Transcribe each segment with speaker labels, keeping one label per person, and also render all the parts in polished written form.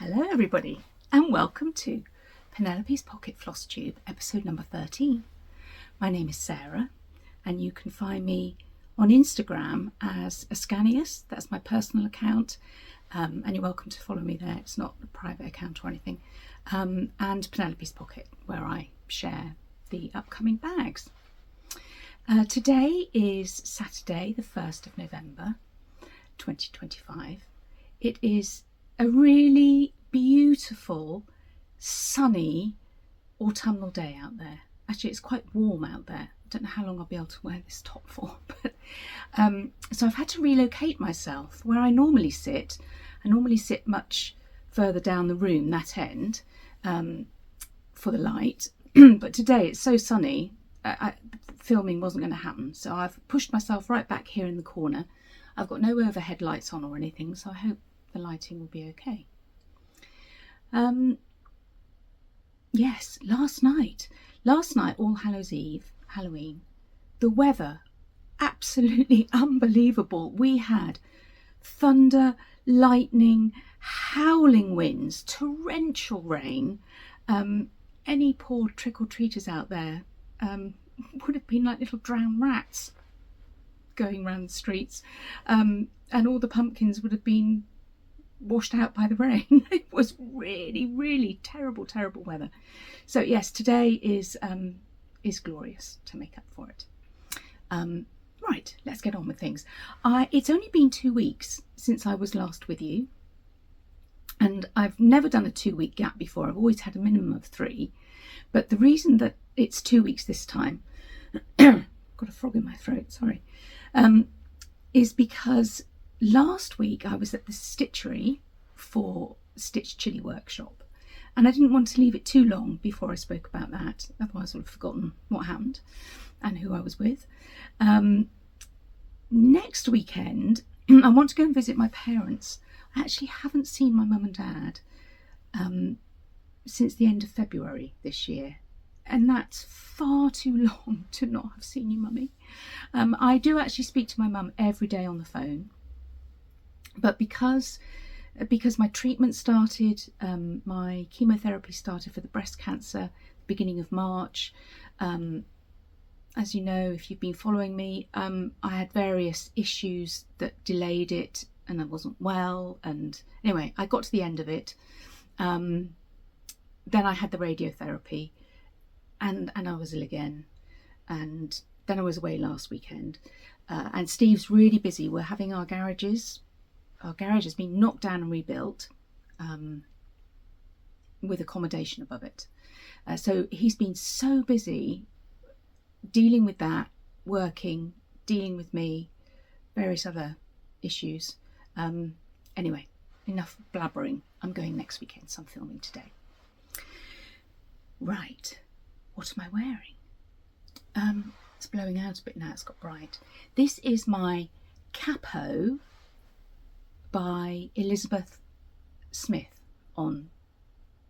Speaker 1: Hello everybody and welcome to Penelope's Pocket Flosstube episode number 13. My name is Sarah and you can find me on Instagram as Ascanius, that's my personal account, and you're welcome to follow me there. It's not a private account or anything. And Penelope's Pocket, where I share the upcoming bags. Today is Saturday the 1st of November 2025. It is a really beautiful, sunny, autumnal day out there. Actually, it's quite warm out there. I don't know how long I'll be able to wear this top for, but so I've had to relocate myself. Where I normally sit much further down the room, that end, for the light. But today it's so sunny, filming wasn't going to happen. So I've pushed myself right back here in the corner. I've got no overhead lights on or anything, so I hope the lighting will be okay. Yes, last night, All Hallows Eve, Halloween, the weather, absolutely unbelievable. We had thunder, lightning, howling winds, torrential rain. Any poor trick-or-treaters out there would have been like little drowned rats going around the streets, and all the pumpkins would have been washed out by the rain. It was really, really terrible weather. So yes, today is glorious to make up for it. Right, let's get on with things. It's only been 2 weeks since I was last with you, and I've never done a 2-week gap before. I've always had a minimum of 3, but the reason that it's 2 weeks this time, got a frog in my throat, sorry, is because last week I was at the Stitchery for Stitch Chilli workshop, and I didn't want to leave it too long before I spoke about that, otherwise I would have forgotten what happened and who I was with. Next weekend I want to go and visit my parents. I actually haven't seen my mum and dad since the end of February this year, and that's far too long to not have seen you, mummy. I do actually speak to my mum every day on the phone. But because my treatment started, my chemotherapy started for the breast cancer beginning of March. As you know, if you've been following me, I had various issues that delayed it, and I wasn't well. And anyway, I got to the end of it. Then I had the radiotherapy, and I was ill again. And then I was away last weekend. And Steve's really busy. We're having our garage has been knocked down and rebuilt with accommodation above it. So he's been so busy dealing with that, working, dealing with me, various other issues. Anyway, enough blabbering. I'm going next weekend, so I'm filming today. Right, what am I wearing? It's blowing out a bit now, it's got bright. This is my capo by Elizabeth Smith on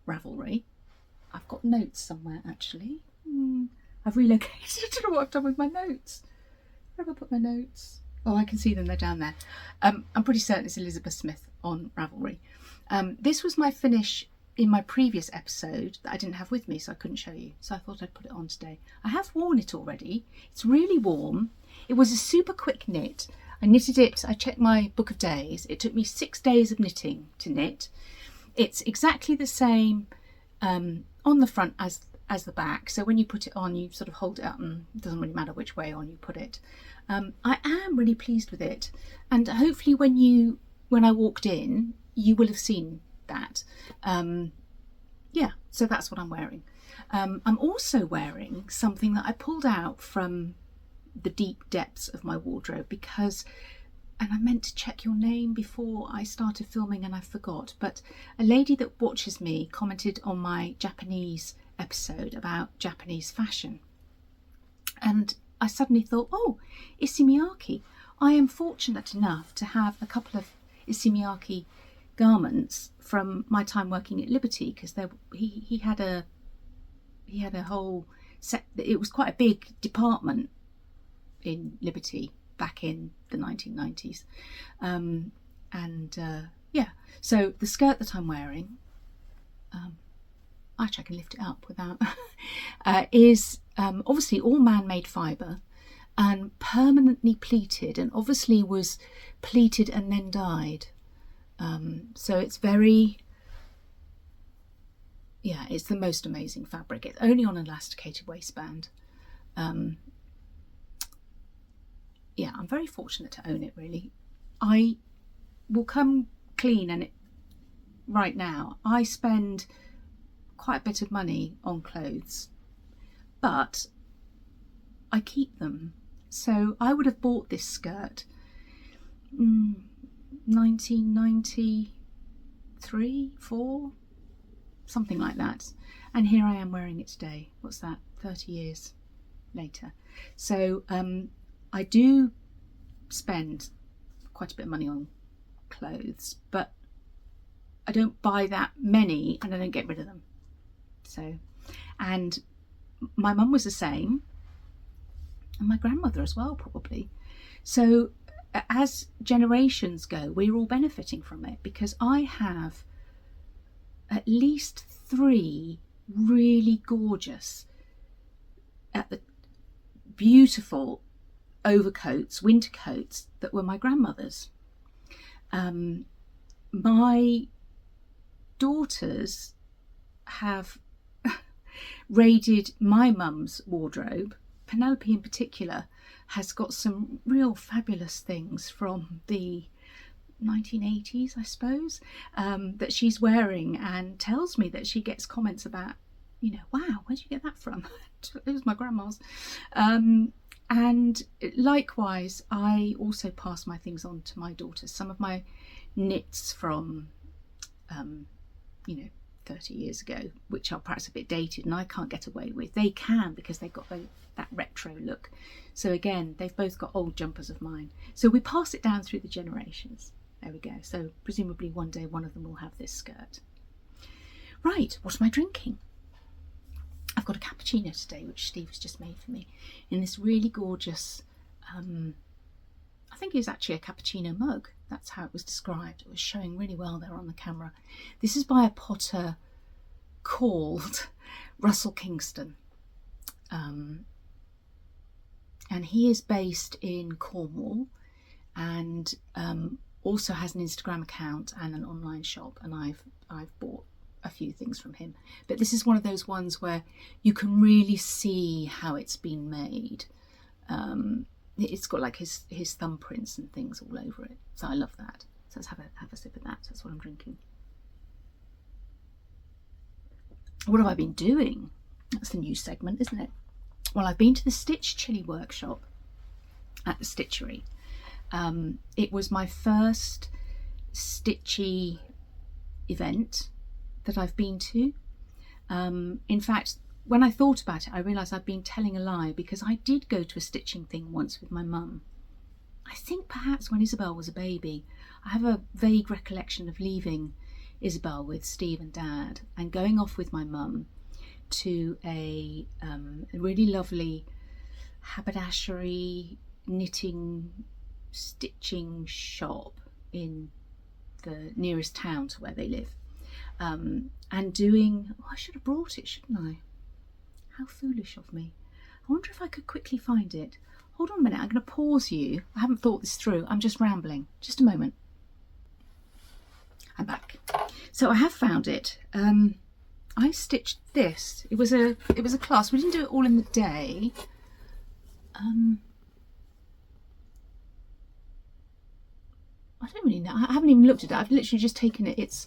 Speaker 1: Ravelry. I've got notes somewhere actually. I've relocated. I don't know what I've done with my notes. Where have I put my notes? Oh, I can see them, they're down there. I'm pretty certain it's Elizabeth Smith on Ravelry. This was my finish in my previous episode that I didn't have with me, so I couldn't show you. So I thought I'd put it on today. I have worn it already. It's really warm. It was a super quick knit. I knitted it, I checked my book of days. It took me 6 days of knitting to knit. It's exactly the same on the front as the back. So when you put it on, you sort of hold it up and it doesn't really matter which way on you put it. I am really pleased with it. And hopefully when I walked in, you will have seen that. Yeah, so that's what I'm wearing. I'm also wearing something that I pulled out from the deep depths of my wardrobe because, and I meant to check your name before I started filming and I forgot, but a lady that watches me commented on my Japanese episode about Japanese fashion, and I suddenly thought, oh, Issey Miyake. I am fortunate enough to have a couple of Issey Miyake garments from my time working at Liberty, because he had a whole set. It was quite a big department in Liberty back in the 1990s, yeah, So the skirt that I'm wearing, actually I can lift it up without, is obviously all man-made fibre and permanently pleated, and obviously was pleated and then dyed. So it's very, yeah, it's the most amazing fabric. It's only on an elasticated waistband. Yeah, I'm very fortunate to own it, really. I will come clean, and right now I spend quite a bit of money on clothes, but I keep them. So I would have bought this skirt 1993, 4, something like that, and here I am wearing it today. What's that, 30 years later? So I do spend quite a bit of money on clothes, but I don't buy that many, and I don't get rid of them. So, and my mum was the same, and my grandmother as well, probably. So as generations go, we're all benefiting from it, because I have at least 3 really gorgeous, beautiful overcoats, winter coats, that were my grandmother's. My daughters have raided my mum's wardrobe. Penelope in particular has got some real fabulous things from the 1980s, I suppose, that she's wearing, and tells me that she gets comments about, you know, wow, where'd you get that from? It was my grandma's. And likewise, I also pass my things on to my daughters. Some of my knits from, you know, 30 years ago, which are perhaps a bit dated and I can't get away with, they can, because they've got that retro look. So again, they've both got old jumpers of mine. So we pass it down through the generations. There we go. So presumably one day one of them will have this skirt. Right, what am I drinking? I've got a cappuccino today, which Steve has just made for me, in this really gorgeous, I think it's actually a cappuccino mug. That's how it was described. It was showing really well there on the camera. This is by a potter called Russell Kingston. And he is based in Cornwall, and also has an Instagram account and an online shop, and I've bought a few things from him. But this is one of those ones where you can really see how it's been made. It's got like his thumbprints and things all over it, so I love that. So let's have a sip of that. That's what I'm drinking. What have I been doing? That's the new segment, isn't it? Well, I've been to the Stitch Chilli workshop at the Stitchery. It was my first stitchy event that I've been to. In fact, when I thought about it, I realised I'd been telling a lie, because I did go to a stitching thing once with my mum. I think perhaps when Isabel was a baby. I have a vague recollection of leaving Isabel with Steve and Dad and going off with my mum to a really lovely haberdashery, knitting, stitching shop in the nearest town to where they live. And doing, oh, I should have brought it, shouldn't I? How foolish of me. I wonder if I could quickly find it. Hold on a minute, I'm going to pause you. I haven't thought this through. I'm just rambling. Just a moment. I'm back. So I have found it. I stitched this. It was a class. We didn't do it all in the day. I don't really know. I haven't even looked at it. I've literally just taken it. It's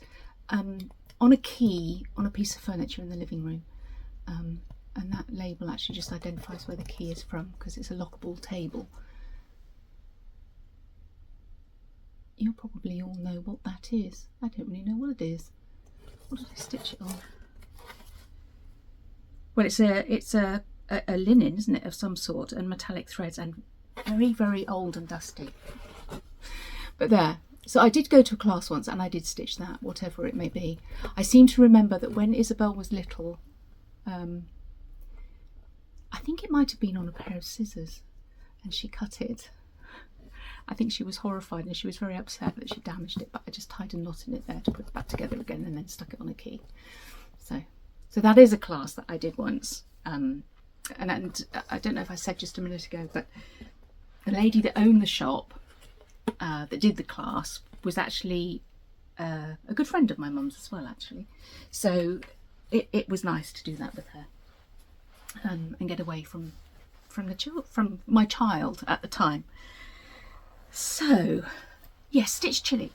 Speaker 1: on a key on a piece of furniture in the living room. And that label actually just identifies where the key is from, because it's a lockable table. You'll probably all know what that is. I don't really know what it is. What did I stitch it on? Well, it's a linen, isn't it, of some sort, and metallic threads, and very, very old and dusty. But there. So I did go to a class once and I did stitch that, whatever it may be. I seem to remember that when Isabel was little, I think it might have been on a pair of scissors, and she cut it. I think she was horrified and she was very upset that she damaged it, but I just tied a knot in it there to put it back together again and then stuck it on a key. So that is a class that I did once. And I don't know if I said just a minute ago, but the lady that owned the shop that did the class was actually a good friend of my mum's as well, actually. So it was nice to do that with her and get away from my child at the time. So yes, Stitch Chilli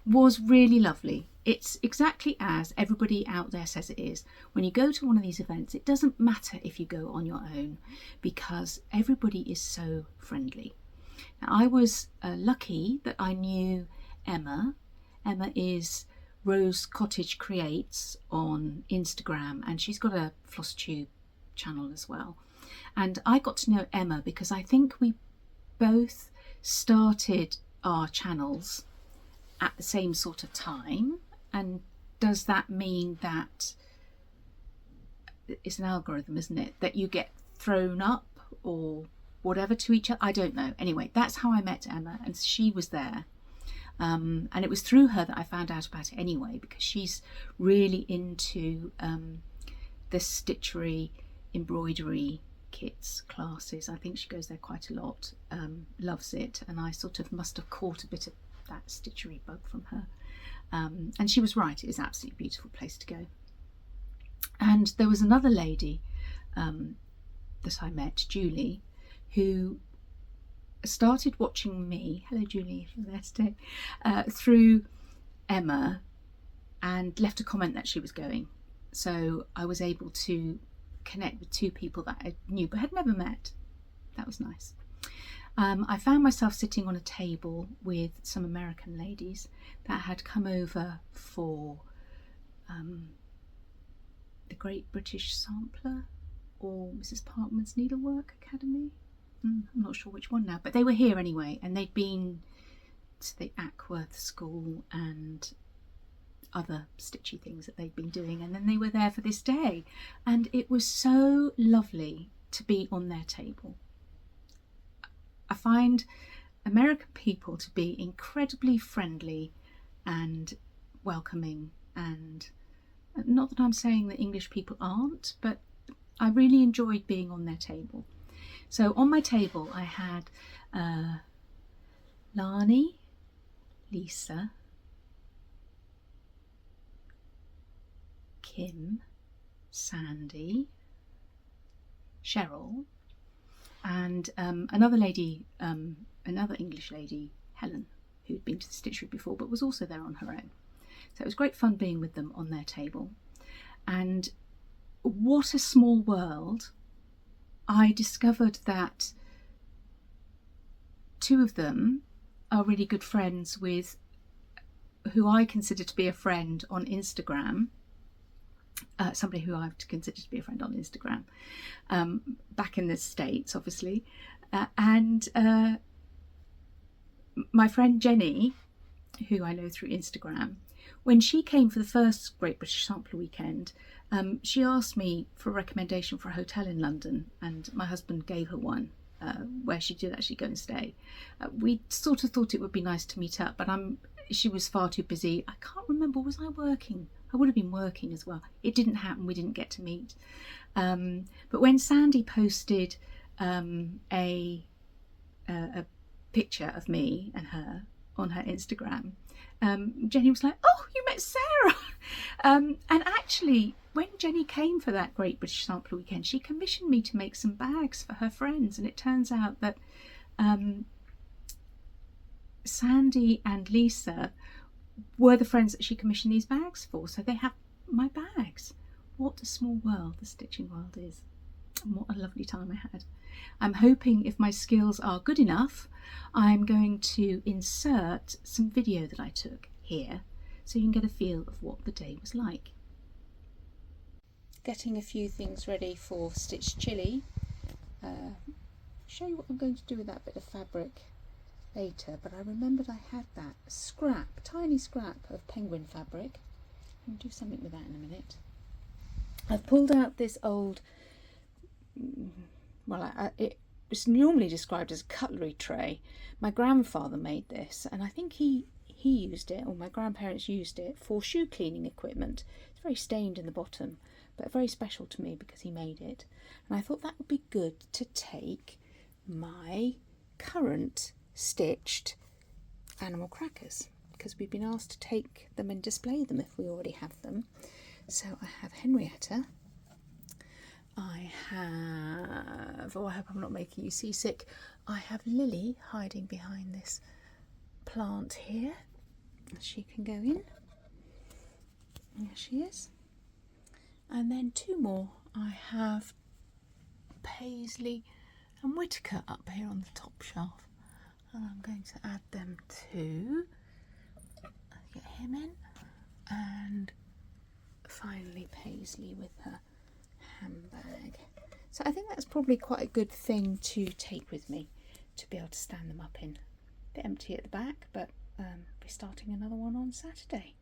Speaker 1: was really lovely. It's exactly as everybody out there says it is. When you go to one of these events, it doesn't matter if you go on your own because everybody is so friendly. Now, I was lucky that I knew Emma. Emma is Rose Cottage Creates on Instagram, and she's got a Flosstube channel as well. And I got to know Emma because I think we both started our channels at the same sort of time. And does that mean that it's an algorithm, isn't it, that you get thrown up or whatever to each other? I don't know. Anyway, that's how I met Emma, and she was there. And it was through her that I found out about it anyway, because she's really into the Stitchery embroidery kits classes. I think she goes there quite a lot, loves it, and I sort of must have caught a bit of that Stitchery bug from her. And she was right, it is an absolutely beautiful place to go. And there was another lady that I met, Julie, who started watching me, hello Julie if you're there today, through Emma, and left a comment that she was going. So I was able to connect with two people that I knew but had never met. That was nice. I found myself sitting on a table with some American ladies that had come over for the Great British Sampler or Mrs. Parkman's Needlework Academy. I'm not sure which one now, but they were here anyway, and they'd been to the Ackworth School and other stitchy things that they'd been doing, and then they were there for this day, and it was so lovely to be on their table. I find American people to be incredibly friendly and welcoming, and not that I'm saying that English people aren't, but I really enjoyed being on their table. So on my table I had Lani, Lisa, Kim, Sandy, Cheryl, and another lady, another English lady, Helen, who'd been to the Stitchery before but was also there on her own. So it was great fun being with them on their table. And what a small world. I discovered that two of them are really good friends with who I consider to be a friend on Instagram. Somebody who I've considered to be a friend on Instagram, back in the States, obviously. And my friend Jenny, who I know through Instagram, when she came for the first Great British Sampler weekend, she asked me for a recommendation for a hotel in London, and my husband gave her one where she did actually go and stay. We sort of thought it would be nice to meet up, but she was far too busy. I can't remember, was I working? I would have been working as well. It didn't happen, we didn't get to meet. But when Sandy posted a picture of me and her on her Instagram, Jenny was like, "Oh, you met Sarah!" And actually, when Jenny came for that Great British Sampler weekend, she commissioned me to make some bags for her friends, and it turns out that Sandy and Lisa were the friends that she commissioned these bags for, so they have my bags. What a small world the stitching world is, and what a lovely time I had. I'm hoping, if my skills are good enough, I'm going to insert some video that I took here so you can get a feel of what the day was like. Getting a few things ready for Stitch Chilli. Show you what I'm going to do with that bit of fabric later, but I remembered I had that scrap, tiny scrap of penguin fabric. I'm going to do something with that in a minute. I've pulled out this old, well, it's normally described as a cutlery tray. My grandfather made this, and I think he used it, or my grandparents used it, for shoe cleaning equipment. It's very stained in the bottom, but very special to me because he made it. And I thought that would be good to take my current stitched animal crackers, because we've been asked to take them and display them if we already have them. So I have Henrietta. I have, oh, I hope I'm not making you seasick, I have Lily hiding behind this plant here. She can go in. There she is. And then two more. I have Paisley and Whitaker up here on the top shelf. And I'm going to add them to, get him in. And finally Paisley with her handbag. So I think that's probably quite a good thing to take with me, to be able to stand them up in. A bit empty at the back, but be starting another one on Saturday.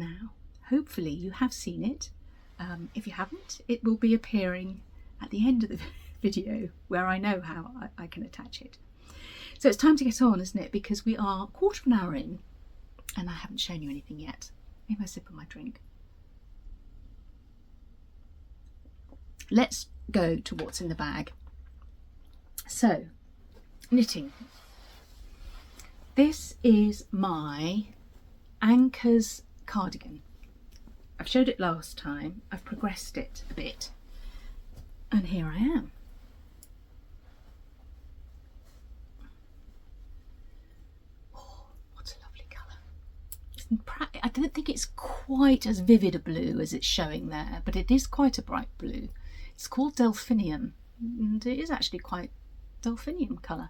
Speaker 1: now. Hopefully you have seen it. If you haven't, it will be appearing at the end of the video where I know how I can attach it. So it's time to get on, isn't it? Because we are a quarter of an hour in and I haven't shown you anything yet. Maybe I sip on my drink. Let's go to what's in the bag. So, knitting. This is my Anchors cardigan. I've showed it last time. I've progressed it a bit. And here I am. Oh, what a lovely colour. I don't think it's quite as vivid a blue as it's showing there, but it is quite a bright blue. It's called Delphinium, and it is actually quite Delphinium colour.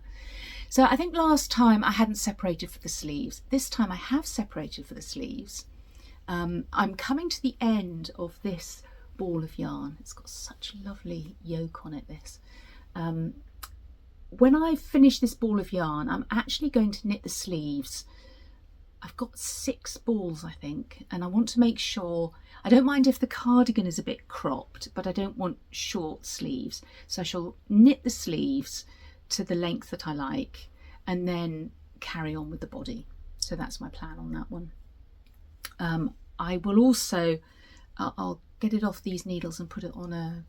Speaker 1: So I think last time I hadn't separated for the sleeves. This time I have separated for the sleeves. I'm coming to the end of this ball of yarn. It's got such lovely yoke on it, this. When I finish this ball of yarn, I'm actually going to knit the sleeves. I've got 6 balls, I think, and I want to make sure, I don't mind if the cardigan is a bit cropped, but I don't want short sleeves. So I shall knit the sleeves to the length that I like and then carry on with the body. So that's my plan on that one. I will also, I'll get it off these needles and put it on a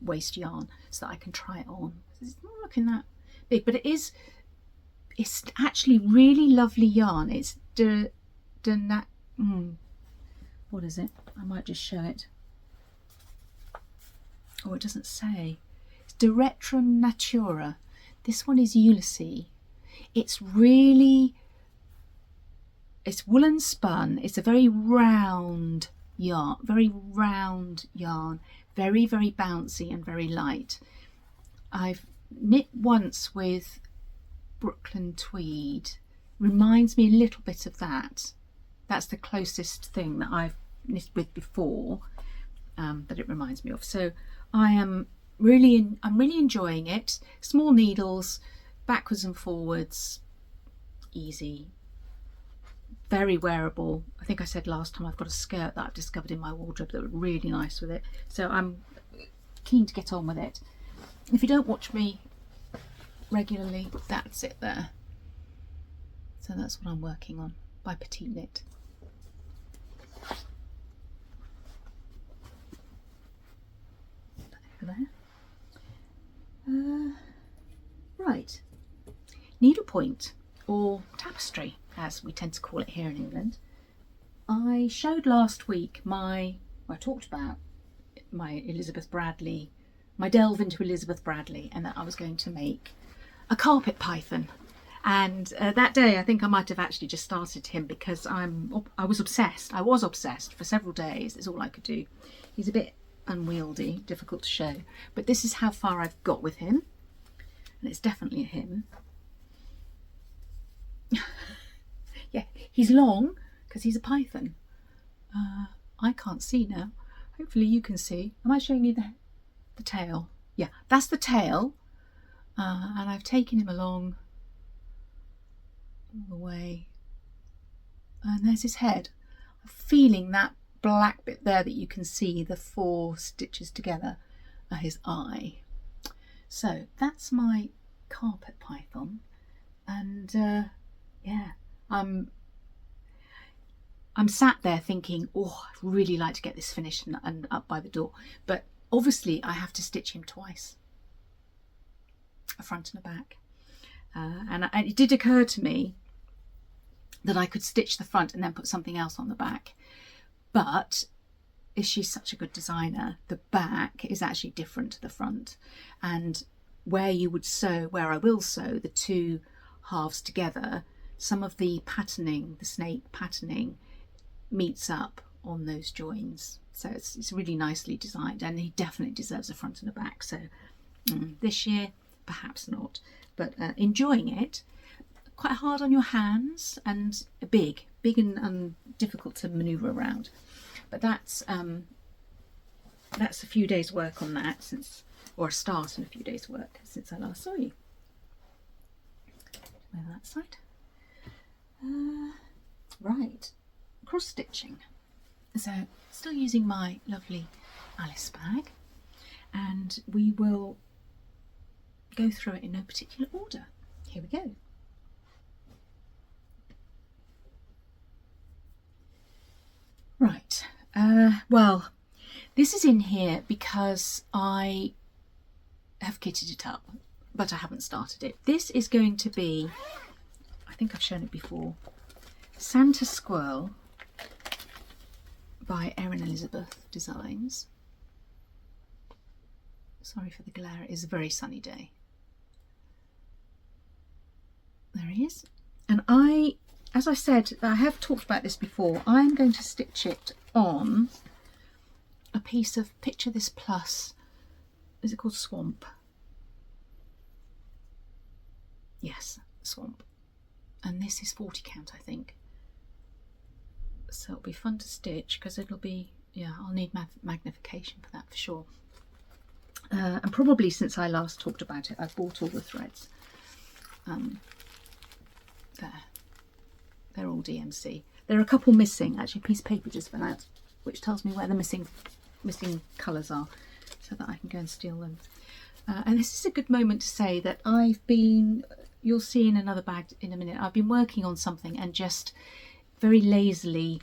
Speaker 1: waste yarn so that I can try it on. It's not looking that big, but it's actually really lovely yarn. It's what is it? I might just show it. Oh, it doesn't say. It's Diretrum Natura. This one is Ulysses. It's woolen spun. It's a very round yarn, very, very bouncy and very light. I've knit once with Brooklyn tweed. Reminds me a little bit of that. That's the closest thing that I've knit with before that it reminds me of. So I'm really enjoying it. Small needles, backwards and forwards, easy, very wearable. I think I said last time I've got a skirt that I've discovered in my wardrobe that would really nice with it. So I'm keen to get on with it. If you don't watch me regularly, that's it there. So that's what I'm working on by Petite Knit. Over there. Right. Needlepoint, or tapestry, as we tend to call it here in England. I showed last week I talked about my Elizabeth Bradley, my delve into Elizabeth Bradley, and that I was going to make a carpet python. And that day I think I might have actually just started him because I was obsessed. I was obsessed for several days. It's all I could do. He's a bit unwieldy, difficult to show, but this is how far I've got with him, and it's definitely a him. Yeah, he's long because he's a python. I can't see now. Hopefully you can see. Am I showing you the tail? Yeah, that's the tail, and I've taken him along all the way, and there's his head. I'm feeling that black bit there that you can see, the 4 stitches together, are his eye. So that's my carpet python, and yeah, I'm sat there thinking, oh, I'd really like to get this finished and up by the door, but obviously I have to stitch him twice, a front and a back, and it did occur to me that I could stitch the front and then put something else on the back, but she's such a good designer, the back is actually different to the front, and where I will sew the 2 halves together, some of the patterning, the snake patterning, meets up on those joins. So it's really nicely designed, and he definitely deserves a front and a back. So this year, perhaps not, but enjoying it. Quite hard on your hands and big and difficult to maneuver around. But that's a few days work on that or a start and a few days work since I last saw you. Over that side. Right, cross stitching. So still using my lovely Alice bag, and we will go through it in no particular order. Here we go. Right, well, this is in here because I have kitted it up, but I haven't started it. This is going to be, I think I've shown it before, Santa Squirrel by Erin Elizabeth Designs. Sorry for the glare, it is a very sunny day. There he is. And as I said, I have talked about this before, I'm going to stitch it on a piece of Picture This Plus. Is it called Swamp? Yes, Swamp. And this is 40 count, I think. So it'll be fun to stitch because it'll be, yeah, I'll need magnification for that for sure. And probably since I last talked about it, I've bought all the threads. There. They're all DMC. There are a couple missing. Actually, a piece of paper just went out, which tells me where the missing colours are, so that I can go and steal them. And this is a good moment to say that you'll see in another bag in a minute, I've been working on something and just very lazily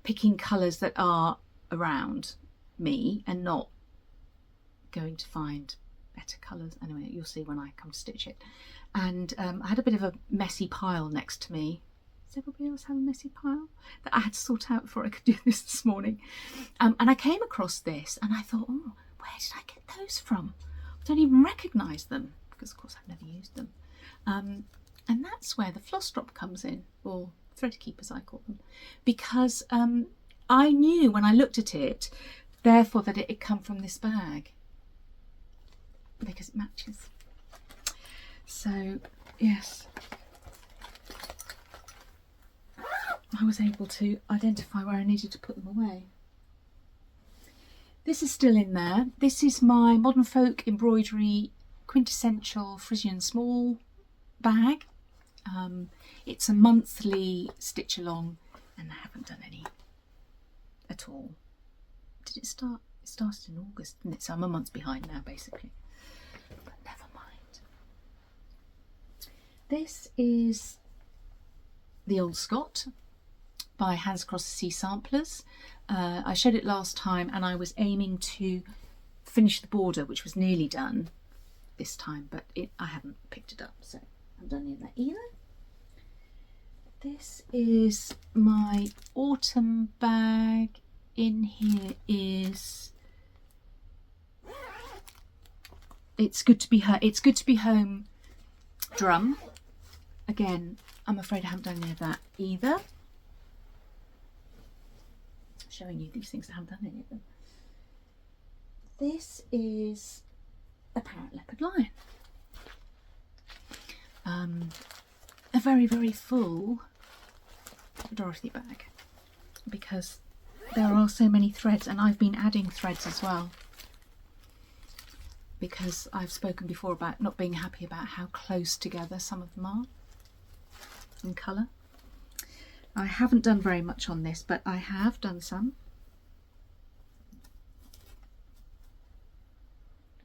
Speaker 1: picking colours that are around me and not going to find better colours. Anyway, you'll see when I come to stitch it. And I had a bit of a messy pile next to me. Does everybody else have a messy pile? That I had to sort out before I could do this morning. And I came across this and I thought, oh, where did I get those from? I don't even recognise them because of course I've never used them. And that's where the floss drop comes in, or thread keepers I call them, because I knew when I looked at it, therefore, that it had come from this bag because it matches. So yes, I was able to identify where I needed to put them away. This is still in there. This is my Modern Folk Embroidery Quintessential Frisian Small bag. It's a monthly stitch along, and I haven't done any at all. Did it start? It started in August, didn't it? So I'm a month behind now, basically. But never mind. This is The Old Scot by Hands Across the Sea Samplers. I showed it last time and I was aiming to finish the border, which was nearly done this time, but I haven't picked it up, so I haven't done any of that either. This is my autumn bag. In here is It's Good to Be Home drum. Again, I'm afraid I haven't done any of that either. Showing you these things, I haven't done any of them. This is a Parrot Leopard Lion. A very, very full Dorothy bag because there are so many threads, and I've been adding threads as well because I've spoken before about not being happy about how close together some of them are in colour. I haven't done very much on this, but I have done some.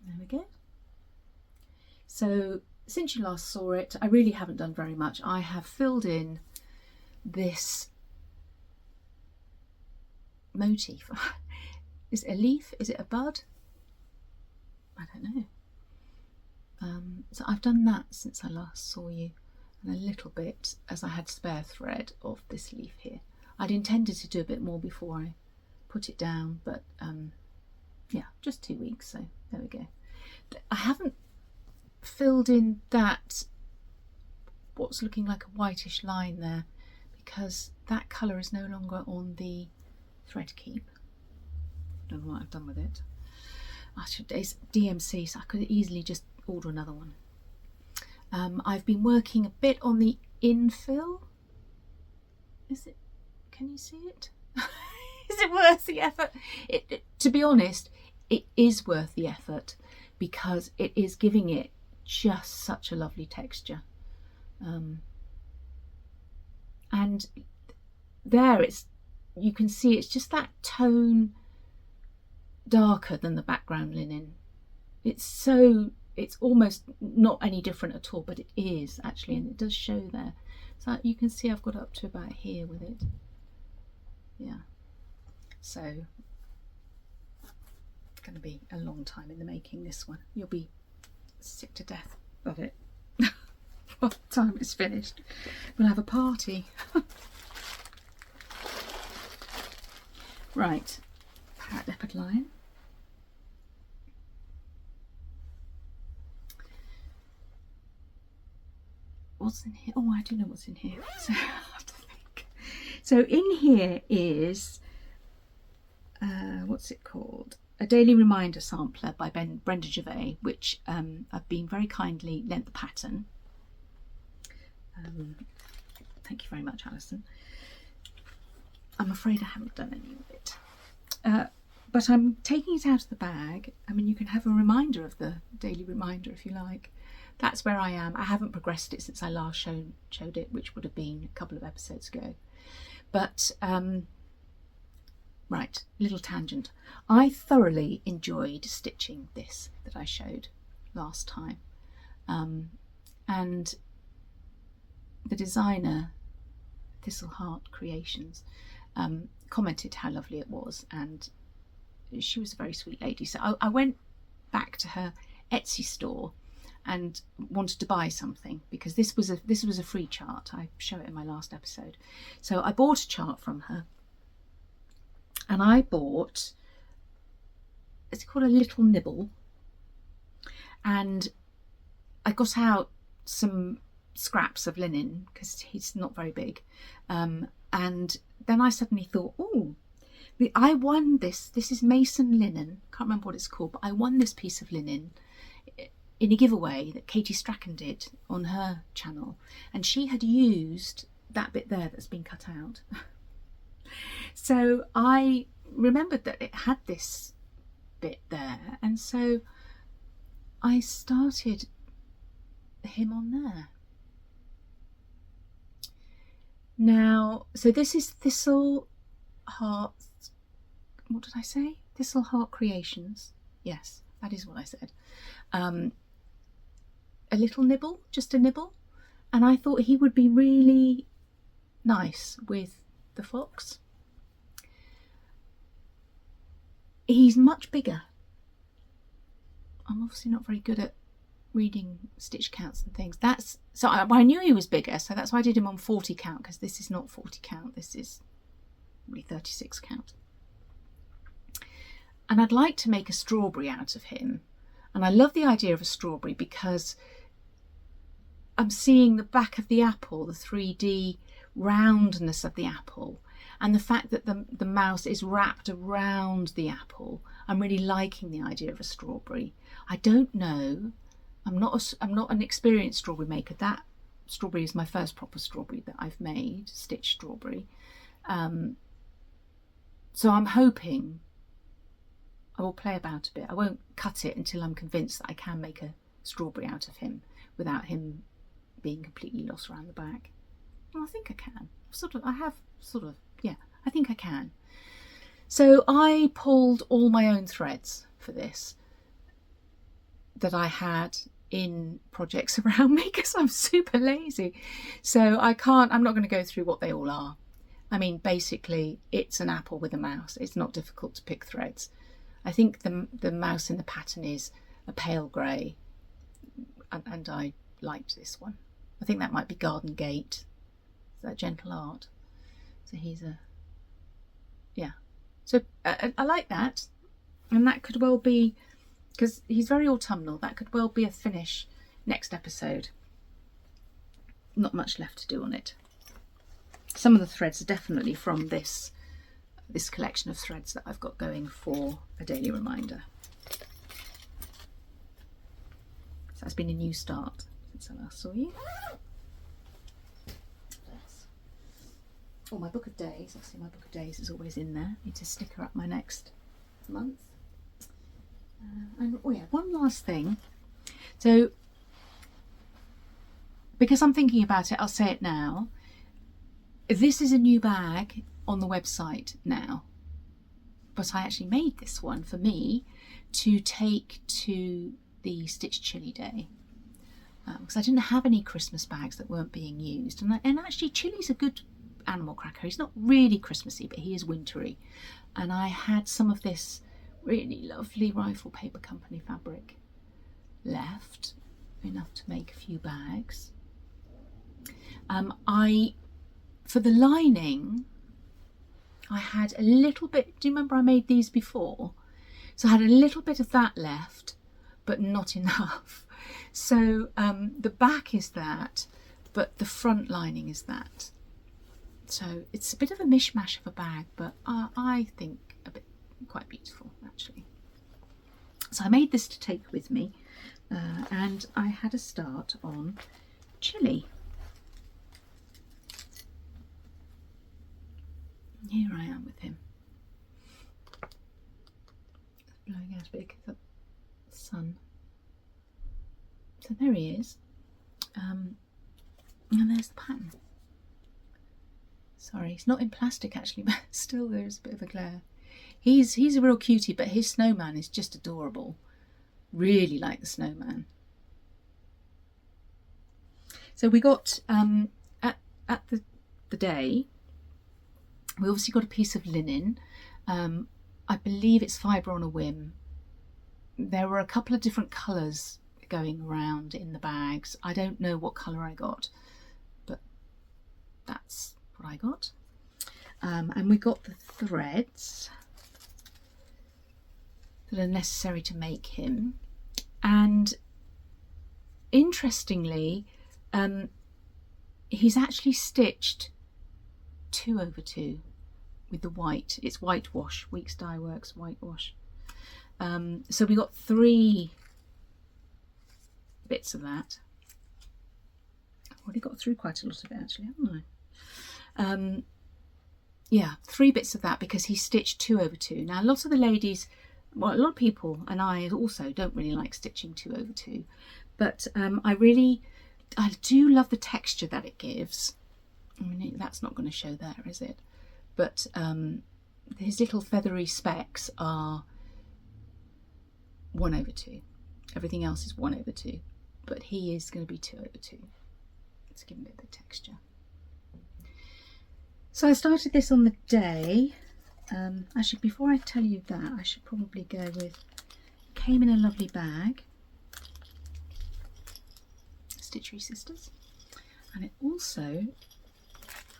Speaker 1: There we go. So since you last saw it, I really haven't done very much. I have filled in this motif. Is it a leaf? Is it a bud? I don't know. So I've done that since I last saw you, and a little bit as I had spare thread of this leaf here. I'd intended to do a bit more before I put it down, but yeah, just 2 weeks, so there we go. I haven't filled in that what's looking like a whitish line there because that colour is no longer on the thread keep. Don't know what I've done with it. It's DMC, so I could easily just order another one. I've been working a bit on the infill. Is it? Can you see it? Is it worth the effort? To be honest, it is worth the effort because it is giving it just such a lovely texture. And there it's you can see it's just that tone darker than the background linen. It's almost not any different at all, but it is actually, and it does show there. So you can see I've got up to about here with it. Yeah, so it's going to be a long time in the making, this one. You'll be sick to death of it by the time it's finished. We'll have a party. Right, parrot leopard lion. What's in here? Oh, I do know what's in here. So I have to think. So in here is, what's it called? A Daily Reminder sampler by Brenda Gervais, which I've been very kindly lent the pattern. Thank you very much, Alison. I'm afraid I haven't done any of it. But I'm taking it out of the bag. I mean, you can have a reminder of the Daily Reminder if you like. That's where I am. I haven't progressed it since I last showed it, which would have been a couple of episodes ago. But, right, little tangent. I thoroughly enjoyed stitching this that I showed last time. And the designer, Thistleheart Creations, commented how lovely it was, and she was a very sweet lady. So I went back to her Etsy store and wanted to buy something, because this was a free chart. I show it in my last episode. So I bought a chart from her, and I bought, it's called a little nibble, and I got out some scraps of linen because he's not very big, and then I suddenly thought, oh, I won this is Mason linen, can't remember what it's called, but I won this piece of linen in a giveaway that Katie Strachan did on her channel, and she had used that bit there that's been cut out. So I remembered that it had this bit there, and so I started him on there. Now, so this is Thistleheart, what did I say? Thistleheart Creations. Yes, that is what I said. A little nibble, just a nibble, and I thought he would be really nice with the fox. He's much bigger. I'm obviously not very good at reading stitch counts and things. I knew he was bigger, so that's why I did him on 40 count, because this is not 40 count, this is really 36 count. And I'd like to make a strawberry out of him, and I love the idea of a strawberry because I'm seeing the back of the apple, the 3D roundness of the apple, and the fact that the mouse is wrapped around the apple. I'm really liking the idea of a strawberry. I don't know, I'm not an experienced strawberry maker. That strawberry is my first proper strawberry that I've made, stitch strawberry. So I'm hoping I will play about a bit. I won't cut it until I'm convinced that I can make a strawberry out of him without him being completely lost around the back. Well, I think I can. Yeah, I think I can. So I pulled all my own threads for this that I had in projects around me, because I'm super lazy. So I'm not going to go through what they all are. I mean, basically, it's an apple with a mouse. It's not difficult to pick threads. I think the mouse in the pattern is a pale grey, and I liked this one. I think that might be Garden Gate. Is that Gentle Art? So he's yeah. So I like that, and that could well be, because he's very autumnal, that could well be a finish next episode. Not much left to do on it. Some of the threads are definitely from this collection of threads that I've got going for a daily reminder. So that's been a new start since I last saw you. Oh, my book of days. Obviously my book of days is always in there. I need to stick her up my next month. And oh yeah, one last thing. So, because I'm thinking about it, I'll say it now. This is a new bag on the website now, but I actually made this one for me to take to the Stitch Chilli day, because I didn't have any Christmas bags that weren't being used. And actually Chilli's a good animal cracker. He's not really Christmassy, but he is wintry. And I had some of this really lovely Rifle Paper Company fabric left, enough to make a few bags. For the lining, I had a little bit, do you remember I made these before? So I had a little bit of that left, but not enough. So the back is that, but the front lining is that. So it's a bit of a mishmash of a bag, but I think quite beautiful actually. So I made this to take with me, and I had a start on Chilli. Here I am with him. It's blowing out a bit of the sun. So there he is. And there's the pattern. Sorry, it's not in plastic actually, but still there's a bit of a glare. He's a real cutie, but his snowman is just adorable. Really like the snowman. So we got at the day, we obviously got a piece of linen. I believe it's fibre on a whim. There were a couple of different colours going around in the bags. I don't know what colour I got, but that's what I got. And we got the threads that are necessary to make him. And interestingly, he's actually stitched 2/2 with the white. It's whitewash, Weeks Dye Works whitewash. So we got 3 bits of that. I've already got through quite a lot of it actually, haven't I? Yeah, 3 bits of that because he stitched 2/2. Now lots of the ladies, well, a lot of people, and I also, don't really like stitching 2/2, but I do love the texture that it gives. I mean, that's not going to show there, is it? But his little feathery specks are 1/2. Everything else is 1/2, but he is going to be 2/2. Let's give him a bit of texture. So I started this on the day. Actually, before I tell you that, I should probably go with, came in a lovely bag, Stitchery Sisters, and it also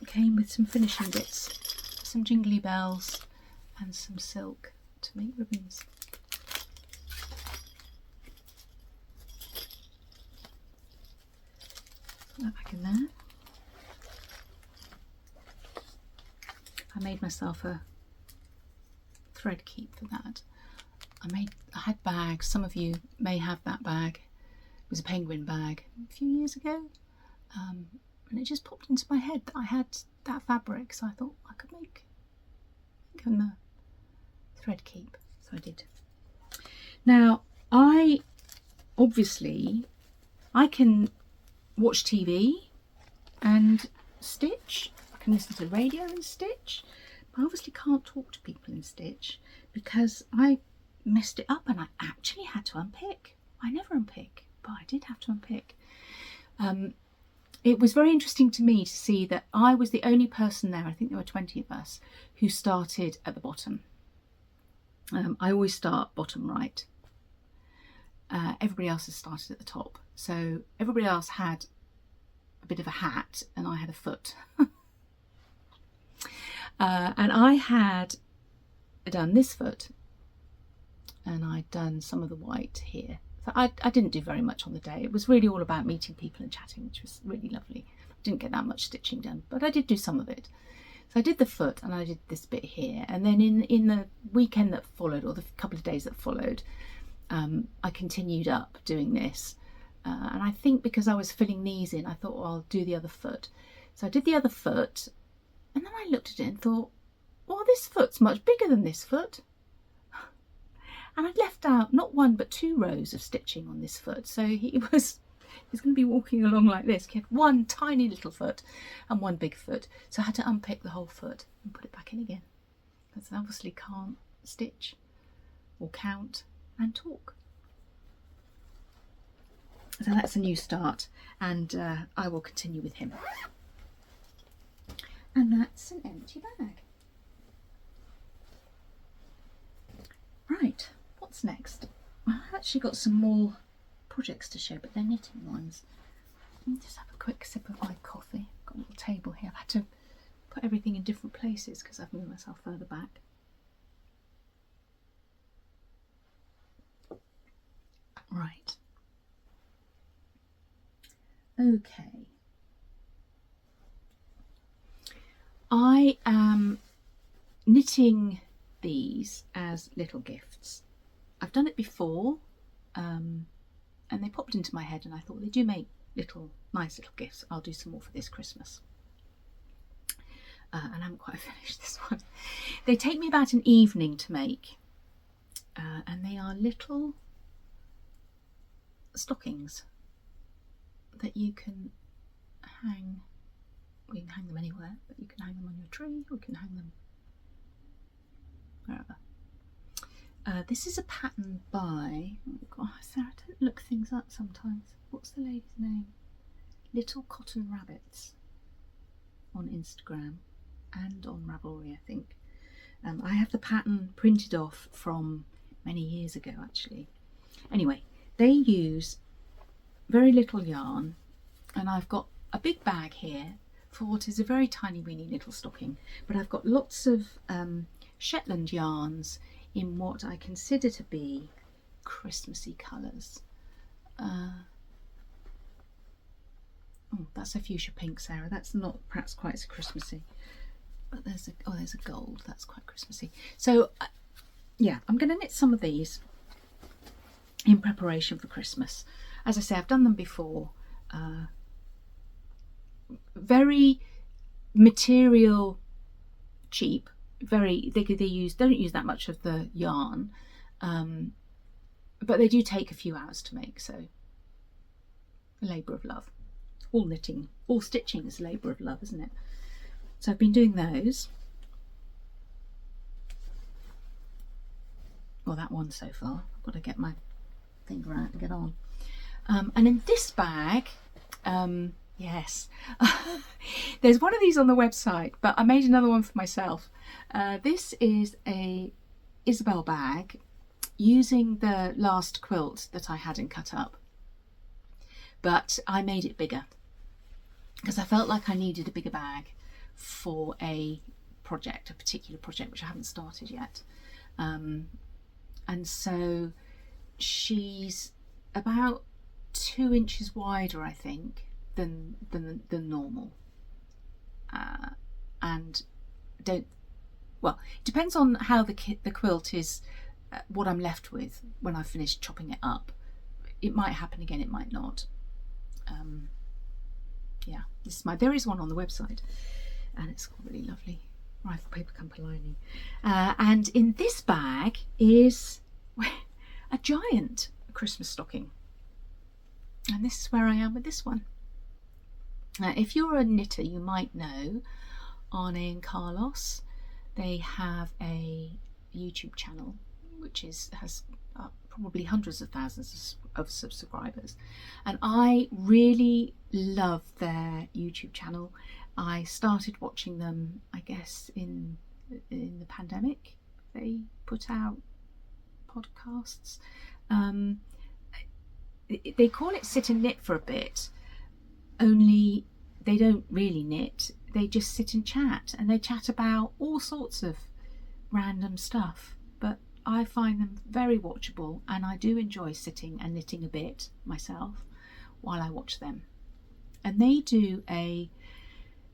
Speaker 1: came with some finishing bits, some jingly bells and some silk to make ribbons. Put that back in there. I made myself a thread keep for that. I had bags, some of you may have that bag. It was a penguin bag a few years ago, and it just popped into my head that I had that fabric, so I thought I could make a thread keep, so I did. Now I can watch TV and stitch, I can listen to the radio and stitch, but I obviously can't talk to people and stitch because I messed it up and I actually had to unpick. I never unpick, but I did have to unpick. It was very interesting to me to see that I was the only person there, I think there were 20 of us, who started at the bottom. I always start bottom right. Everybody else has started at the top. So everybody else had a bit of a hat and I had a foot. And I had done this foot and I'd done some of the white here. So I didn't do very much on the day. It was really all about meeting people and chatting, which was really lovely. I didn't get that much stitching done, but I did do some of it. So I did the foot and I did this bit here. And then in the weekend that followed, or the couple of days that followed, I continued up doing this. And I think because I was filling these in, I thought, well, I'll do the other foot. So I did the other foot, and then I looked at it and thought, well, this foot's much bigger than this foot. And I'd left out not 1 but 2 rows of stitching on this foot, so he was he's going to be walking along like this. He had one tiny little foot and one big foot, so I had to unpick the whole foot and put it back in again, because I obviously can't stitch or count and talk. So that's a new start, and I will continue with him. And that's an empty bag. Right, what's next? Well, I've actually got some more projects to show, but they're knitting ones. Let me just have a quick sip of my coffee. I've got a little table here. I've had to put everything in different places because I've moved myself further back. Right. Okay. I am knitting these as little gifts. I've done it before, and they popped into my head, and I thought they do make nice little gifts. I'll do some more for this Christmas. And I haven't quite finished this one. They take me about an evening to make, and they are little stockings that you can hang. Well, you can hang them anywhere, but you can hang them on your tree, or you can hang them wherever. This is a pattern by, oh God, Sarah, I don't look things up sometimes. What's the lady's name? Little Cotton Rabbits on Instagram and on Ravelry, I think. I have the pattern printed off from many years ago, actually. Anyway, they use very little yarn, and I've got a big bag here for what is a very tiny weeny little stocking, but I've got lots of Shetland yarns in what I consider to be Christmassy colours. Oh, that's a fuchsia pink, Sarah. That's not perhaps quite so Christmassy, but there's a gold. That's quite Christmassy. So yeah, I'm going to knit some of these in preparation for Christmas. As I say, I've done them before. Very material cheap. They don't use that much of the yarn, but they do take a few hours to make, so a labour of love. All knitting, all stitching is a labour of love, isn't it? So I've been doing those. Well, that one so far. I've got to get my finger out and get on. And in this bag, yes, there's one of these on the website, but I made another one for myself. This is a Isabel bag using the last quilt that I had and cut up, but I made it bigger because I felt like I needed a bigger bag for a particular project which I haven't started yet. And so she's about 2 inches wider, I think, than normal, and it depends on how the quilt is, what I'm left with when I finish chopping it up. It might happen again, it might not. Yeah, there is one on the website, and it's got really lovely rifle paper camper lining. And in this bag is a giant Christmas stocking, and this is where I am with this one. Now, if you're a knitter, you might know Arne and Carlos. They have a YouTube channel which has probably hundreds of thousands of subscribers, and I really love their YouTube channel. I started watching them, I guess, in the pandemic. They put out podcasts. They call it sit and knit for a bit, only they don't really knit. They just sit and chat, and they chat about all sorts of random stuff, but I find them very watchable, and I do enjoy sitting and knitting a bit myself while I watch them. And they do a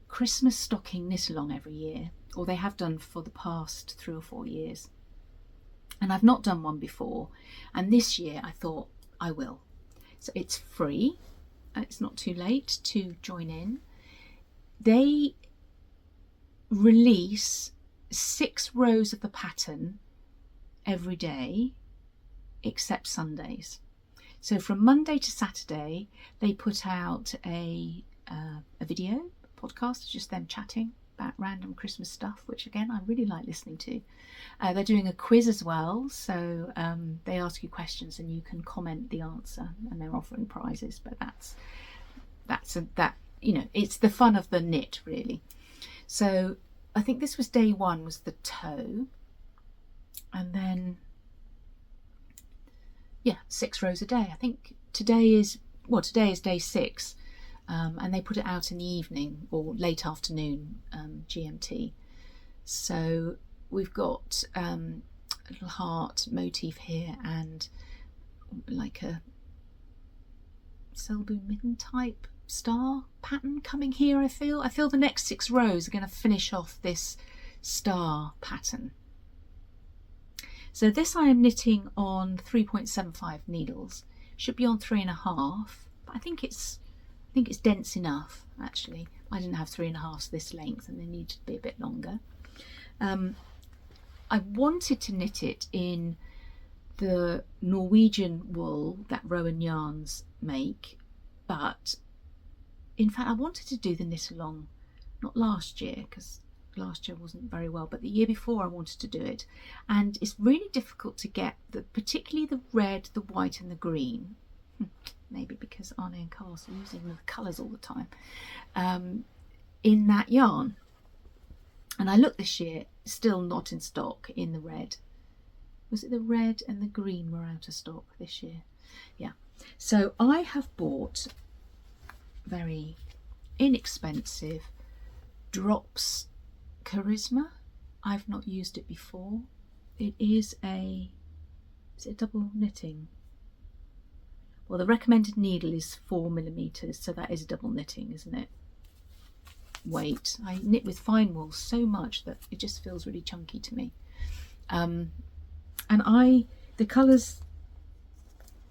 Speaker 1: Christmas stocking knit along every year, or they have done for the past 3 or 4 years, and I've not done one before, and this year I thought I will. So it's free, it's not too late to join in. They release 6 rows of the pattern every day except Sundays. So from Monday to Saturday, they put out a video podcast, just them chatting about random Christmas stuff, which again I really like listening to. They're doing a quiz as well, so they ask you questions and you can comment the answer, and they're offering prizes. But that you know, it's the fun of the knit really. So I think this was day one, was the toe, and then yeah, 6 rows a day. I think today is day 6. And they put it out in the evening or late afternoon GMT. So we've got a little heart motif here and like a Selbu midden type star pattern coming here. I feel the next 6 rows are going to finish off this star pattern. So this I am knitting on 3.75 needles. Should be on 3.5, but I think it's dense enough actually. I didn't have 3.5s this length and they needed to be a bit longer. I wanted to knit it in the Norwegian wool that Rowan Yarns make, but in fact I wanted to do the knit along, not last year because last year wasn't very well, but the year before I wanted to do it, and it's really difficult to get particularly the red, the white and the green. Maybe because Arne and Carl are using the colours all the time in that yarn. And I looked this year, still not in stock in the red. Was it the red and the green were out of stock this year? Yeah. So I have bought very inexpensive Drops Charisma. I've not used it before. Is it a double knitting? Well, the recommended needle is 4mm, so that is a double knitting, isn't it? Weight. I knit with fine wool so much that it just feels really chunky to me. And the colours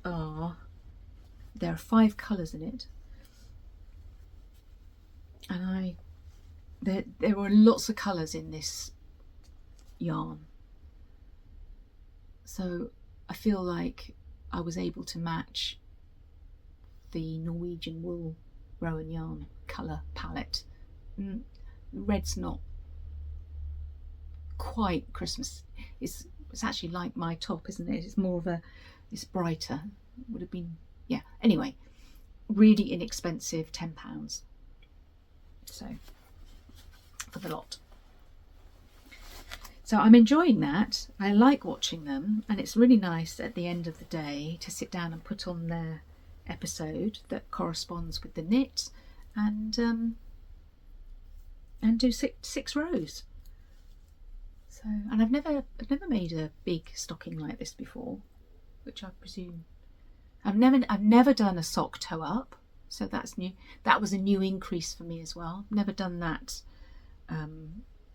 Speaker 1: are, there are 5 colours in it, and there were lots of colours in this yarn, so I feel like I was able to match the Norwegian wool Rowan yarn colour palette. Red's not quite Christmas. It's actually like my top, isn't it? It's more of it's brighter. Would have been, yeah. Anyway, really inexpensive, £10. So for the lot. So I'm enjoying that. I like watching them, and it's really nice at the end of the day to sit down and put on their episode that corresponds with the knit and do 6 rows. So, and I've never made a big stocking like this before, which I presume I've never done a sock toe up, so that's new. That was a new increase for me as well. Never done that.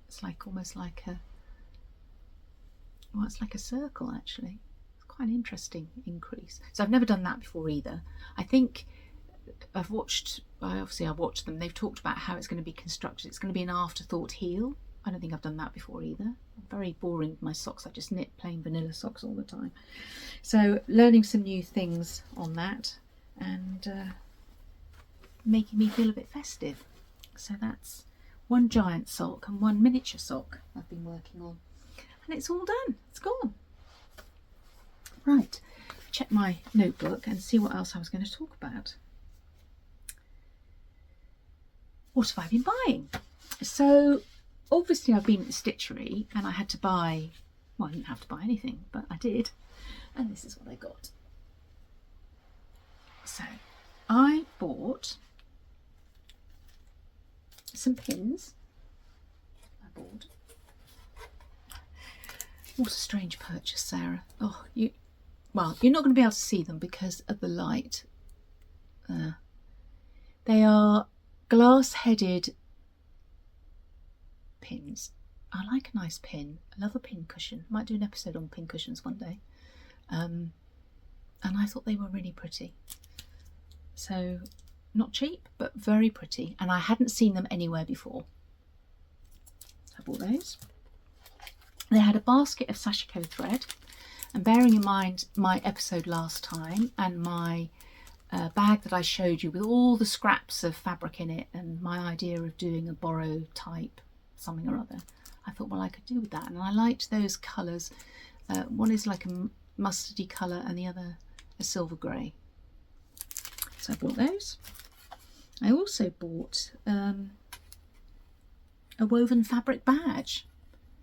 Speaker 1: It's like almost like it's like a circle actually. It's quite an interesting increase. So I've never done that before either. I think I watched them. They've talked about how it's going to be constructed. It's going to be an afterthought heel. I don't think I've done that before either. I'm very boring with my socks. I just knit plain vanilla socks all the time. So learning some new things on that and making me feel a bit festive. So that's one giant sock and one miniature sock I've been working on. And it's all done. It's gone. Right. Check my notebook and see what else I was going to talk about. What have I been buying? So obviously I've been at Stitchery and I had to buy, well, I didn't have to buy anything, but I did. And this is what I got. So I bought some pins. What a strange purchase, Sarah. Oh, you're not going to be able to see them because of the light. They are glass-headed pins. I like a nice pin. I love a pin cushion. Might do an episode on pin cushions one day. And I thought they were really pretty. So not cheap, but very pretty. And I hadn't seen them anywhere before. I bought those. They had a basket of sashiko thread, And bearing in mind my episode last time and my bag that I showed you with all the scraps of fabric in it and my idea of doing a borrow type something or other, I thought, well, I could do with that. And I liked those colours. One is like a mustardy colour and the other a silver grey. So I bought those. I also bought a woven fabric badge.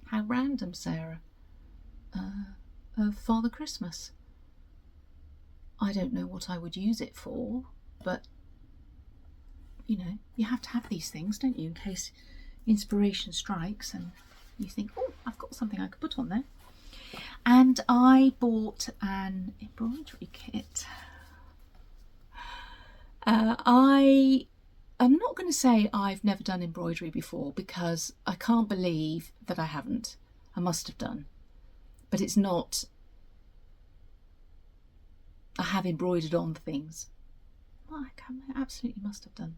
Speaker 1: How random, Sarah. Of Father Christmas. I don't know what I would use it for, but you know, you have to have these things, don't you, in case inspiration strikes and you think, oh, I've got something I could put on there. And I bought an embroidery kit. I'm not going to say I've never done embroidery before, because I can't believe that I haven't. I must have done. But it's not, I have embroidered on things. Well, I absolutely must have done.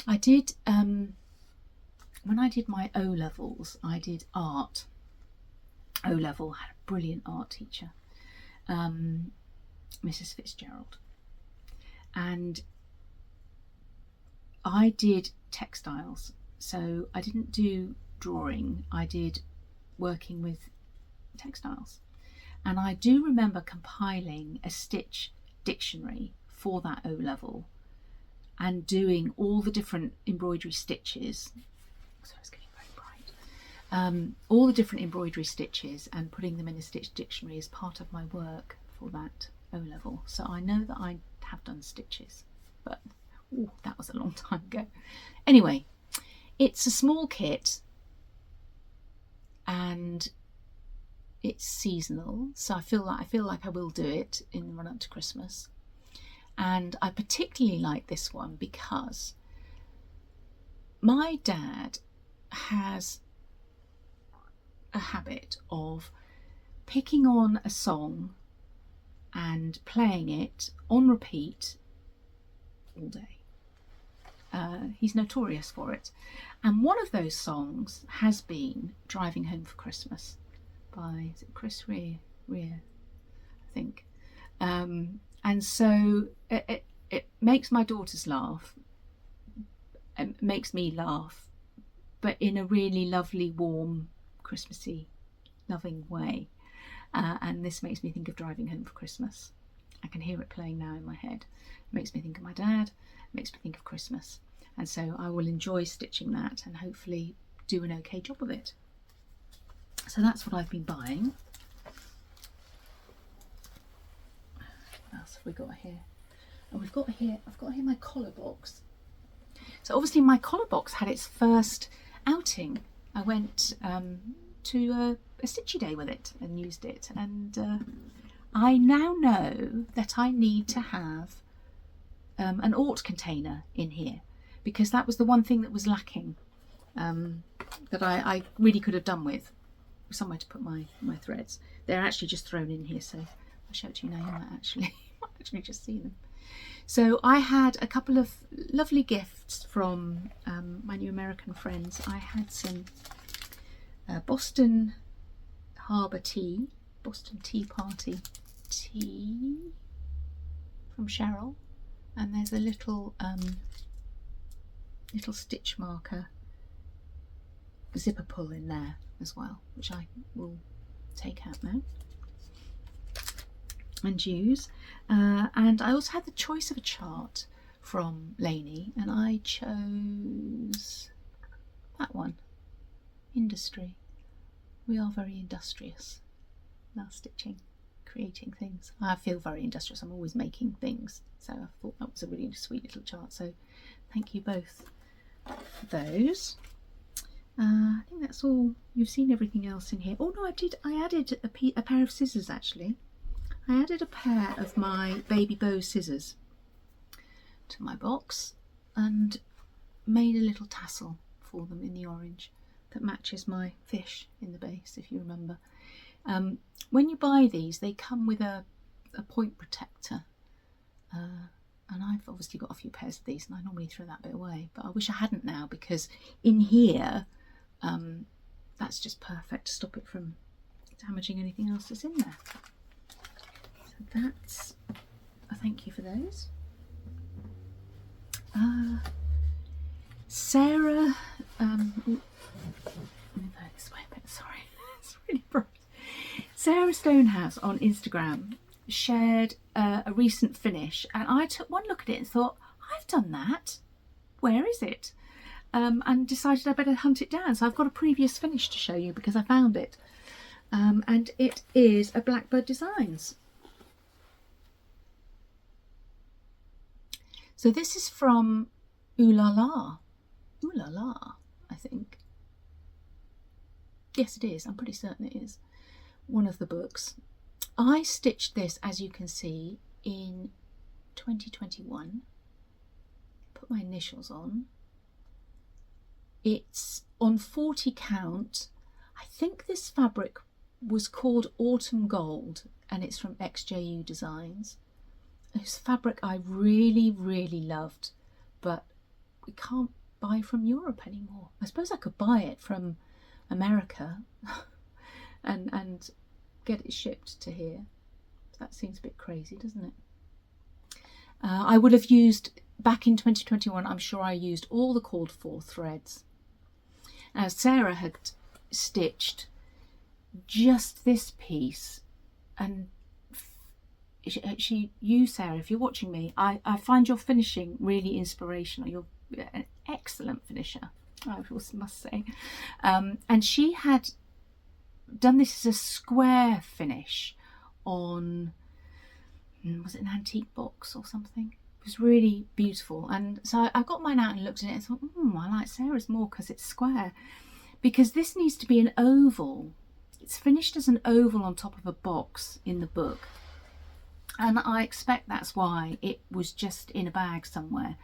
Speaker 1: I did, when I did my O-levels, I did art. O-level, had a brilliant art teacher, Mrs. Fitzgerald. And I did textiles, so I didn't do drawing, I did working with textiles. And I do remember compiling a Stitch dictionary for that O-level and doing all the different embroidery stitches. So it's getting very bright. All the different embroidery stitches and putting them in a Stitch dictionary as part of my work for that O-level. So I know that I have done stitches, but ooh, that was a long time ago. Anyway, it's a small kit and it's seasonal, so I feel like I will do it in the run up to Christmas. And I particularly like this one because my dad has a habit of picking on a song and playing it on repeat all day. He's notorious for it. And one of those songs has been Driving Home for Christmas by, is it Chris Rea, I think. And so it makes my daughters laugh. It makes me laugh, but in a really lovely, warm, Christmassy, loving way. And this makes me think of Driving Home for Christmas. I can hear it playing now in my head. It makes me think of my dad. It makes me think of Christmas. And so I will enjoy stitching that and hopefully do an okay job of it. So that's what I've been buying. What else have we got here? Oh, I've got here my collar box. So obviously my collar box had its first outing. I went to a stitchy day with it and used it, and I now know that I need to have an Ort container in here, because that was the one thing that was lacking, that I really could have done with somewhere to put my threads. They're actually just thrown in here, so I'll show it to you now. You might actually just see them. So I had a couple of lovely gifts from my new American friends. I had some Boston Harbour tea, Boston Tea Party tea from Cheryl, and there's a little stitch marker zipper pull in there as well, which I will take out now and use. And I also had the choice of a chart from Lainey, and I chose that one, Industry. We are very industrious now stitching, creating things. I feel very industrious. I'm always making things, so I thought that was a really sweet little chart. So thank you both for those. I think that's all. You've seen everything else in here. Oh no, I added a pair of scissors actually. I added a pair of my baby bow scissors to my box and made a little tassel for them in the orange that matches my fish in the base, if you remember. When you buy these, they come with a point protector, and I've obviously got a few pairs of these and I normally throw that bit away, but I wish I hadn't now, because in here that's just perfect to stop it from damaging anything else that's in there. So that's a thank you for those. Sarah, let me go this way a bit, sorry, it's really bright. Sarah Stonehouse on Instagram shared a recent finish, and I took one look at it and thought, I've done that, where is it? And decided I better hunt it down. So I've got a previous finish to show you because I found it, and it is a Blackbird Designs. So this is from Ooh La La. Ooh La La, I think. Yes, it is. I'm pretty certain it is. One of the books. I stitched this, as you can see, in 2021. Put my initials on. It's on 40 count. I think this fabric was called Autumn Gold, and it's from XJU Designs. It's fabric I really, really loved, but we can't buy from Europe anymore. I suppose I could buy it from America and get it shipped to here. That seems a bit crazy, doesn't it? I would have used, back in 2021, I'm sure I used all the called for threads. Now Sarah had stitched just this piece, and you Sarah, if you're watching me, I find your finishing really inspirational. You're an excellent finisher, I must say. And she had done this as a square finish on, was it an antique box or something? It was really beautiful, and so I got mine out and looked at it and thought, I like Sarah's more because it's square, because this needs to be an oval. It's finished as an oval on top of a box in the book, and I expect that's why it was just in a bag somewhere,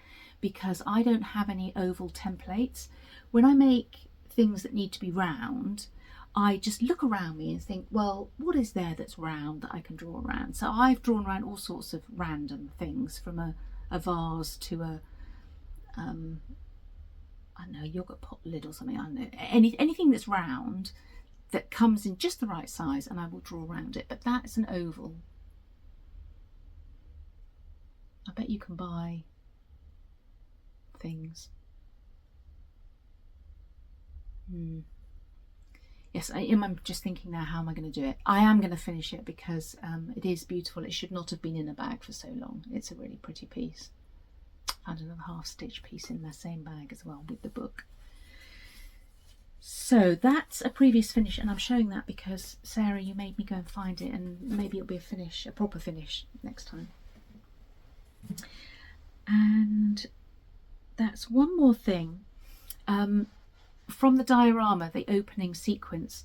Speaker 1: because I don't have any oval templates. When I make things that need to be round, I just look around me and think, well, what is there that's round that I can draw around? So I've drawn around all sorts of random things, from a vase to a I don't know, yogurt pot lid or something. I don't know, anything that's round that comes in just the right size, and I will draw around it. But that's an oval. I bet you can buy things. Yes, I'm just thinking now, how am I going to do it? I am going to finish it because it is beautiful. It should not have been in a bag for so long. It's a really pretty piece. I found another half stitch piece in the same bag as well with the book. So that's a previous finish, and I'm showing that because Sarah, you made me go and find it, and maybe it'll be a finish, a proper finish next time. And that's one more thing. From the diorama, the opening sequence,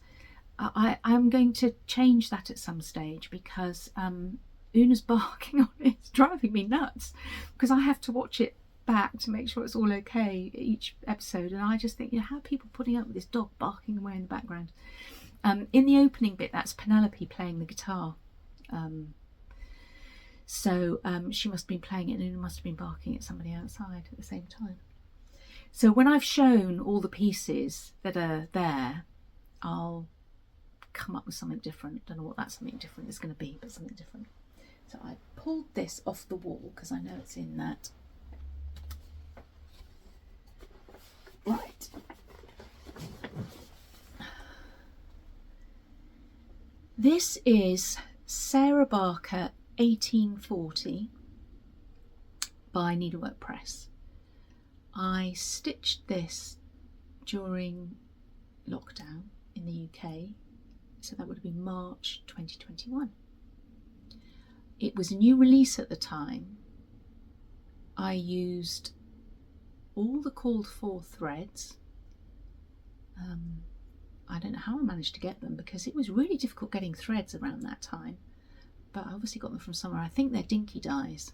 Speaker 1: I'm going to change that at some stage, because Una's barking on it. It's driving me nuts, because I have to watch it back to make sure it's all okay each episode, and I just think, how are people putting up with this dog barking away in the background? In the opening bit, that's Penelope playing the guitar. So she must have been playing it, and Una must have been barking at somebody outside at the same time. So when I've shown all the pieces that are there, I'll come up with something different. Don't know what that something different is going to be, but something different. So I pulled this off the wall because I know it's in that. Right. This is Sarah Barker 1840 by Needlework Press. I stitched this during lockdown in the UK, so that would have been March 2021. It was a new release at the time. I used all the called for threads. I don't know how I managed to get them, because it was really difficult getting threads around that time, but I obviously got them from somewhere. I think they're Dinky Dyes.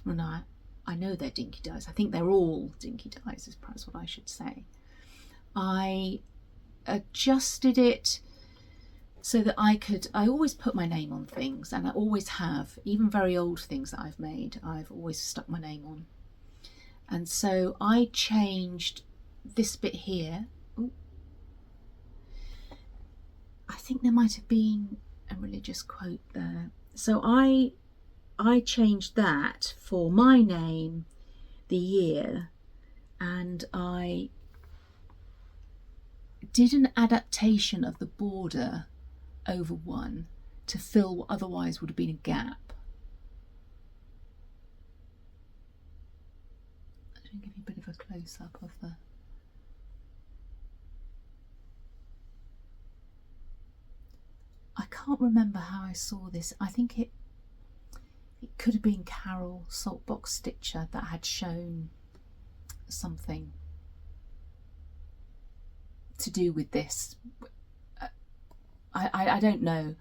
Speaker 1: Well, no, I know they're Dinky Dyes. I think they're all Dinky Dyes, is perhaps what I should say. I adjusted it so that I always put my name on things, and I always have, even very old things that I've made, I've always stuck my name on. And so I changed this bit here. Ooh. I think there might have been a religious quote there. So I changed that for my name, the year, and I did an adaptation of the border over one to fill what otherwise would have been a gap. I'll give you a bit of a close-up of the... I can't remember how I saw this. I think it could have been Carol Saltbox Stitcher that had shown something to do with this. I don't know,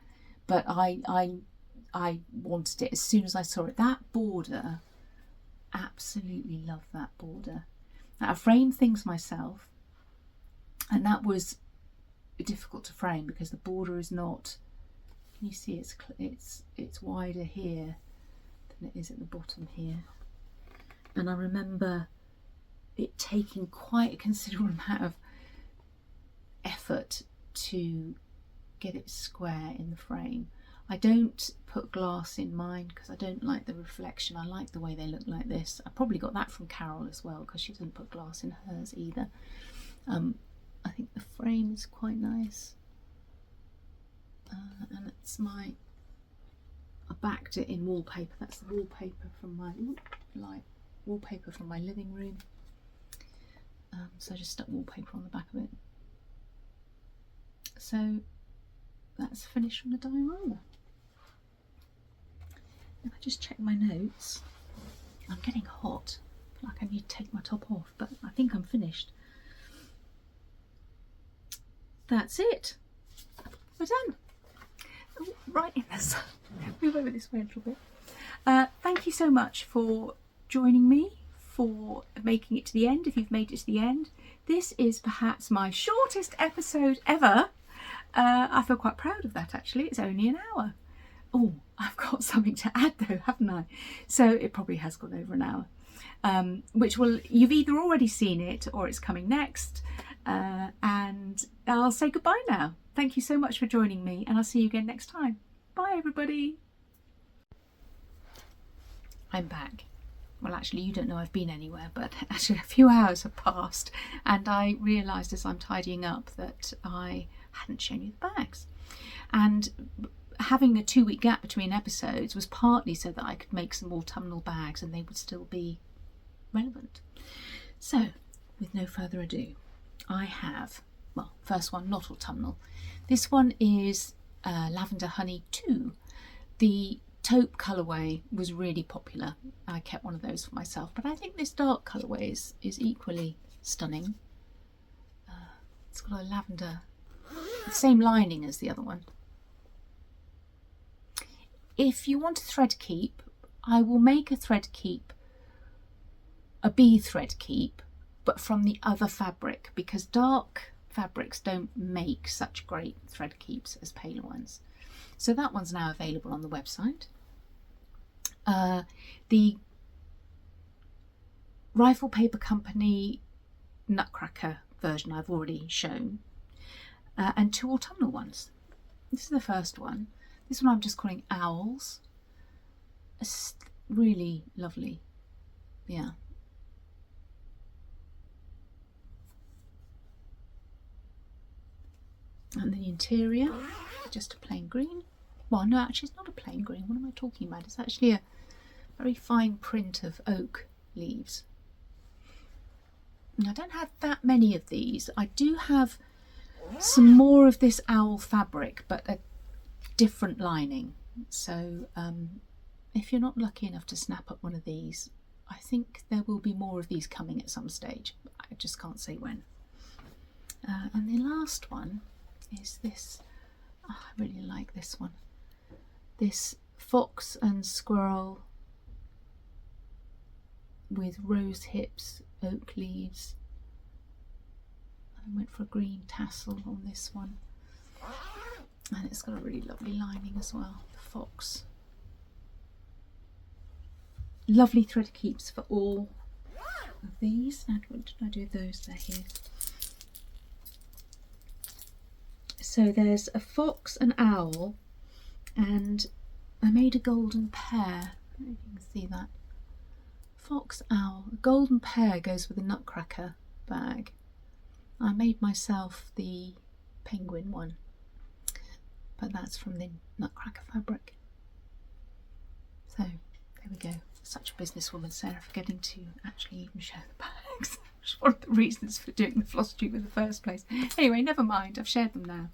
Speaker 1: but I wanted it as soon as I saw it. That border, absolutely love that border. Now, I frame things myself, and that was difficult to frame because the border is not, can you see it's wider here than it is at the bottom here. And I remember it taking quite a considerable amount of effort to get it square in the frame. I don't put glass in mine because I don't like the reflection. I like the way they look like this. I probably got that from Carol as well because she doesn't put glass in hers either. I think the frame is quite nice, and it's I backed it in wallpaper. That's the wallpaper from my wallpaper from my living room. So I just stuck wallpaper on the back of it. So that's finished from the diorama. If I just check my notes, I'm getting hot. I feel like I need to take my top off, but I think I'm finished. That's it. We're done. Oh, right in the sun. Move over this way a little bit. Thank you so much for joining me, for making it to the end, if you've made it to the end. This is perhaps my shortest episode ever. I feel quite proud of that, actually. It's only an hour. Oh, I've got something to add though, haven't I? So it probably has gone over an hour, which you've either already seen it or it's coming next. And I'll say goodbye now. Thank you so much for joining me, and I'll see you again next time. Bye, everybody. I'm back. Well, actually, you don't know I've been anywhere, but actually a few hours have passed, and I realised as I'm tidying up that I hadn't shown you the bags. And having a 2-week gap between episodes was partly so that I could make some autumnal bags and they would still be relevant. So, with no further ado, I have, well, first one, not autumnal. This one is Lavender Honey 2. The taupe colourway was really popular. I kept one of those for myself, but I think this dark colourway is equally stunning. It's got a lavender, the same lining as the other one. If you want a thread keep, I will make a thread keep, a bee thread keep, but from the other fabric, because dark fabrics don't make such great thread keeps as paler ones. So that one's now available on the website. The Rifle Paper Company Nutcracker version I've already shown, and 2 autumnal ones. This is the first one. This one I'm just calling Owls. It's really lovely. Yeah. And the interior, just a plain green. Well, no, actually it's not a plain green. What am I talking about? It's actually a very fine print of oak leaves. And I don't have that many of these. I do have some more of this owl fabric, but a different lining. So if you're not lucky enough to snap up one of these, I think there will be more of these coming at some stage. I just can't say when. And the last one is this. Oh, I really like this one. This fox and squirrel with rose hips, oak leaves. I went for a green tassel on this one. And it's got a really lovely lining as well, the fox. Lovely thread keeps for all of these. And what did I do with those? They're here. So there's a fox, an owl, and I made a golden pear. I don't know if you can see that. Fox, owl, a golden pear goes with a nutcracker bag. I made myself the penguin one, but that's from the nutcracker fabric. So there we go. Such a businesswoman, Sarah, forgetting to actually even show the bags. Which is one of the reasons for doing the Flosstube in the first place. Anyway, never mind, I've shared them now.